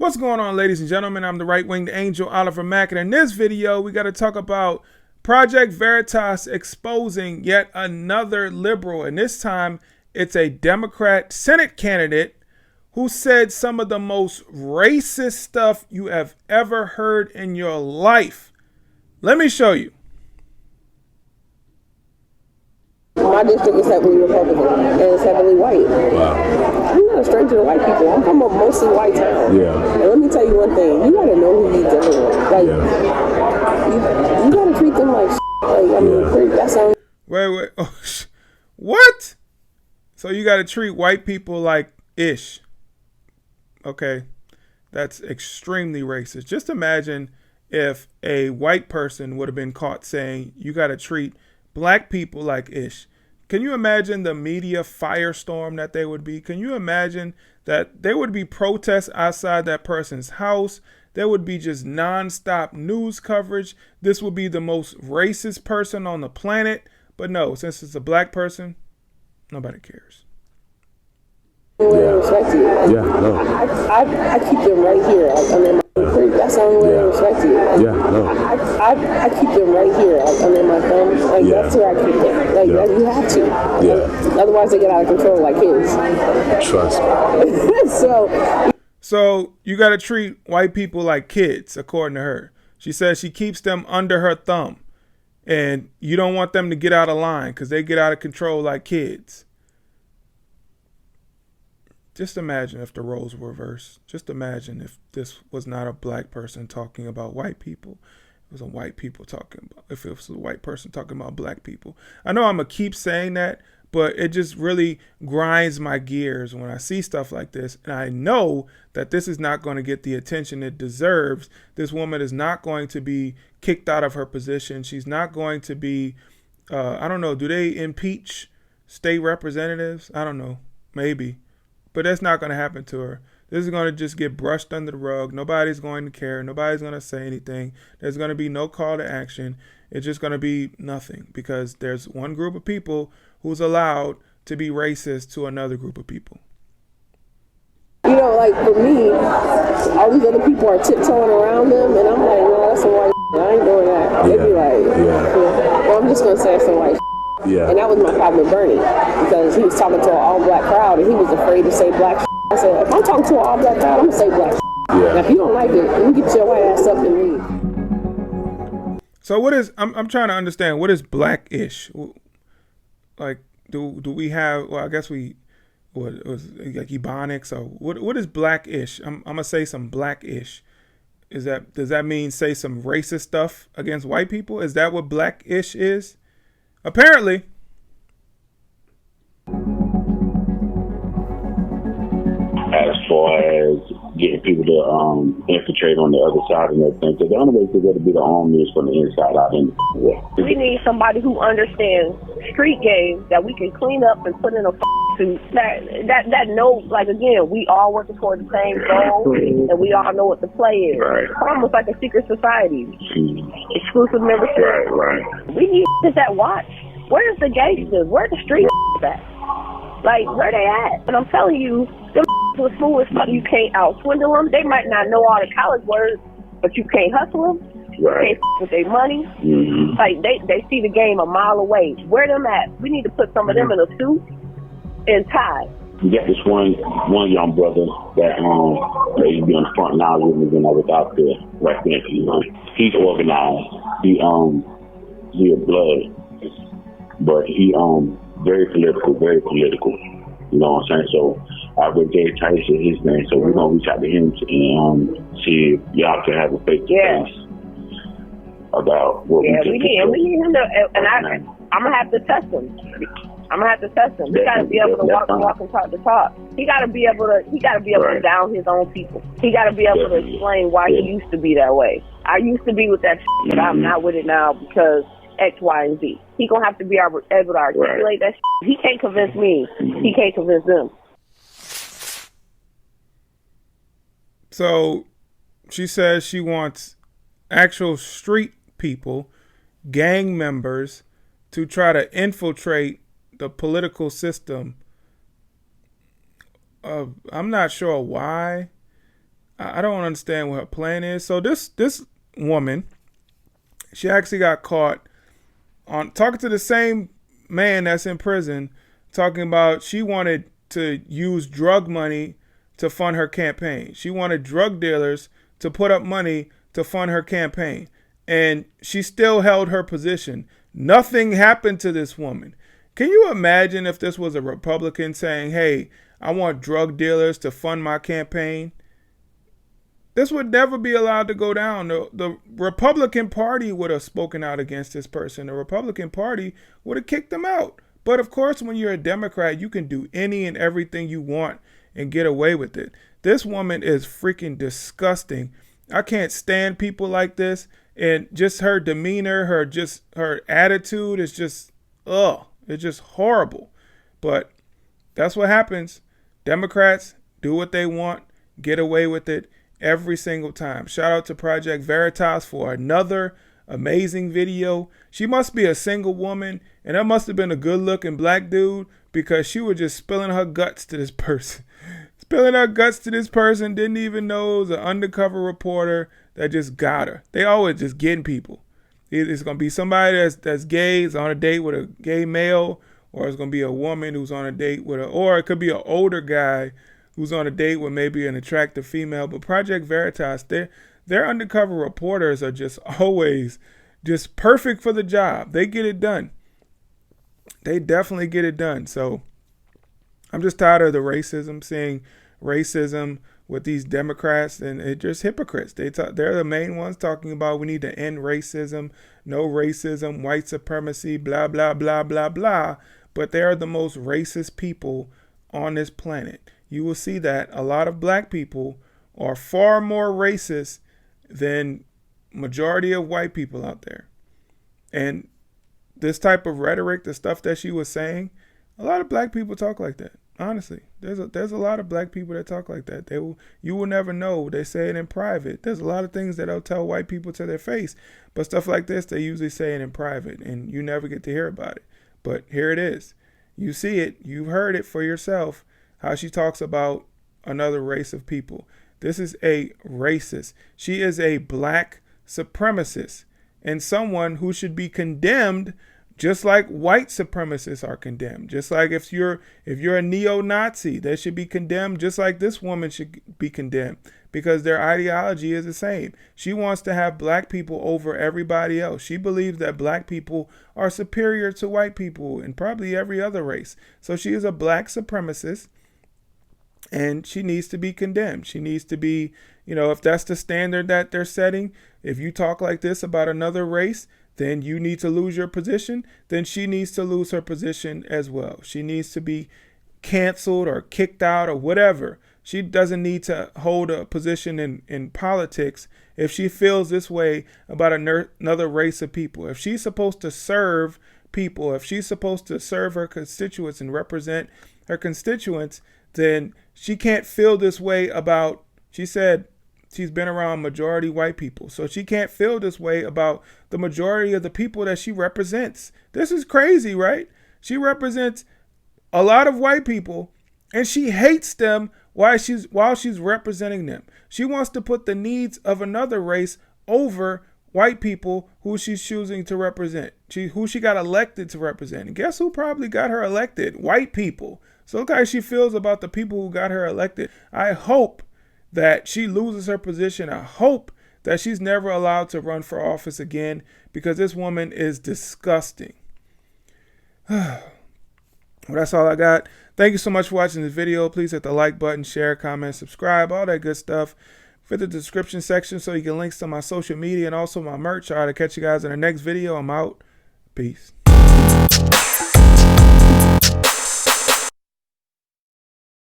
What's going on, ladies and gentlemen? I'm the right-winged angel, Oliver Mack, and in this video, we got to talk about Project Veritas exposing yet another liberal, and this time it's a Democrat Senate candidate who said some of the most racist stuff you have ever heard in your life. Let me show you. My district is heavily Republican, and it's heavily white. Wow. I'm not a stranger to white people. I'm from a mostly white town. Yeah. And let me tell you one thing. You gotta know who you're dealing with. Like, you gotta treat them like Like, I mean, that's all. Wait. Oh, what? So you gotta treat white people like ish. Okay. That's extremely racist. Just imagine if a white person would have been caught saying you gotta treat black people like ish. Can you imagine the media firestorm that they would be? Can you imagine that there would be protests outside that person's house? There would be just nonstop news coverage. This would be the most racist person on the planet. But no, since it's a black person, nobody cares. Respect you. I keep them right here. That's the only way to respect you. I keep them right here under my thumb. Like, that's where I keep them. Like, you have to. Otherwise, they get out of control like kids. Trust me. So you got to treat white people like kids, according to her. She says she keeps them under her thumb. And you don't want them to get out of line because they get out of control like kids. Just imagine if the roles were reversed. Just imagine if this was not a black person talking about white people. It was a white people talking about, if it was a white person talking about black people. I know I'm going to keep saying that, but it just really grinds my gears when I see stuff like this. And I know that this is not going to get the attention it deserves. This woman is not going to be kicked out of her position. She's not going to be, I don't know, do they impeach state representatives? I don't know, maybe. But that's not going to happen to her. This is going to just get brushed under the rug. Nobody's going to care. Nobody's going to say anything. There's going to be no call to action. It's just going to be nothing because there's one group of people who's allowed to be racist to another group of people. You know, like for me, all these other people are tiptoeing around them, and I'm like, no, that's some white I ain't doing that. They'd be like, well, I'm just going to say it's some white And that was my problem with Bernie, because he was talking to an all-black crowd, and he was afraid to say black I said, if I'm talking to an all-black crowd, I'm going to say black Now, if you don't like it, you get your white ass up and leave. So what is, I'm trying to understand, what is black-ish? Like, do we have, well, I guess we, what was like Ebonics, or what is black-ish? I'm going to say some black-ish. Does that mean say some racist stuff against white people? Is that what black-ish is? Apparently. As far as getting people to infiltrate on the other side and everything, because the only way to go to be the army is from the inside out. We need somebody who understands street games that we can clean up and put in a suit. That knows, like, again, we all working toward the same goal, and we all know what the play is. Right. It's almost like a secret society, exclusive membership. Right. We need that watch. Where's the gangsters? Where's the street at? Like, where they at? And I'm telling you, them was smooth as fuck. You can't out-swindle them. They might not know all the college words, but you can't hustle them. Right. You can't with their money. Mm-hmm. Like, they see the game a mile away. Where them at? We need to put some of them in a suit and tie. You got this one young brother that used to be on the front line with me when I was out there right then. He's organized. He a blood, but he very political. You know what I'm saying? So I would Jay Tyson his name. So we're gonna reach out to him and see if y'all can have a face to face about what we need him to, and I'm gonna have to test him. He got to be able to walk and talk the talk. He got to be able to down his own people. He got to be able to explain why he used to be that way. I used to be with that shit, but I'm not with it now because X, Y, and Z. He gonna have to be able to articulate that shit. He can't convince me. He can't convince them. So she says she wants actual street people, gang members, to try to infiltrate the political system. I'm not sure why. I don't understand what her plan is. So this woman, she actually got caught on talking to the same man that's in prison, talking about she wanted to use drug money to fund her campaign. She wanted drug dealers to put up money to fund her campaign. And she still held her position. Nothing happened to this woman. Can you imagine if this was a Republican saying, hey, I want drug dealers to fund my campaign? This would never be allowed to go down. The Republican Party would have spoken out against this person. The Republican Party would have kicked them out. But of course, when you're a Democrat, you can do any and everything you want and get away with it. This woman is freaking disgusting. I can't stand people like this. And just her demeanor, her attitude is just, it's just horrible. But that's what happens. Democrats do what they want, get away with it every single time. Shout out to Project Veritas for another amazing video. She must be a single woman, and that must have been a good looking black dude, because she was just spilling her guts to this person. Didn't even know it was an undercover reporter that just got her. They always just getting people. It's going to be somebody that's gay, is on a date with a gay male, or it's going to be a woman who's on a date with or it could be an older guy who's on a date with maybe an attractive female. But Project Veritas, their undercover reporters are just always just perfect for the job. They get it done. They definitely get it done. So I'm just tired of the racism, seeing racism with these Democrats, and it's just hypocrites. They're the main ones talking about we need to end racism, no racism, white supremacy, blah, blah, blah, blah, blah. But they are the most racist people on this planet. You will see that a lot of black people are far more racist than majority of white people out there. And this type of rhetoric, the stuff that she was saying, a lot of black people talk like that. Honestly, there's a lot of black people that talk like that. You will never know. They say it in private. There's a lot of things that they'll tell white people to their face, but stuff like this, they usually say it in private, and you never get to hear about it. But here it is. You see it. You've heard it for yourself, how she talks about another race of people. This is a racist. She is a black supremacist, and someone who should be condemned just like white supremacists are condemned. Just like if you're a neo-Nazi, they should be condemned just like this woman should be condemned, because their ideology is the same. She wants to have black people over everybody else. She believes that black people are superior to white people and probably every other race. So she is a black supremacist, and she needs to be condemned. She needs to be, if that's the standard that they're setting, if you talk like this about another race, then you need to lose your position. Then she needs to lose her position as well. She needs to be canceled or kicked out or whatever. She doesn't need to hold a position in politics if she feels this way about another race of people. If she's supposed to serve people, if she's supposed to serve her constituents and represent her constituents, then she can't feel this way about, she said, she's been around majority white people. So she can't feel this way about the majority of the people that she represents. This is crazy, right? She represents a lot of white people, and she hates them while she's representing them. She wants to put the needs of another race over white people who she's choosing to represent. Who she got elected to represent. And guess who probably got her elected? White people. So look how she feels about the people who got her elected. I hope that she loses her position. I hope that she's never allowed to run for office again, because this woman is disgusting. Well, that's all I got. Thank you so much for watching this video. Please hit the like button, share, comment, subscribe, all that good stuff. Fit the description section so you can links to my social media and also my merch. All right, I'll catch you guys in the next video. I'm out. Peace.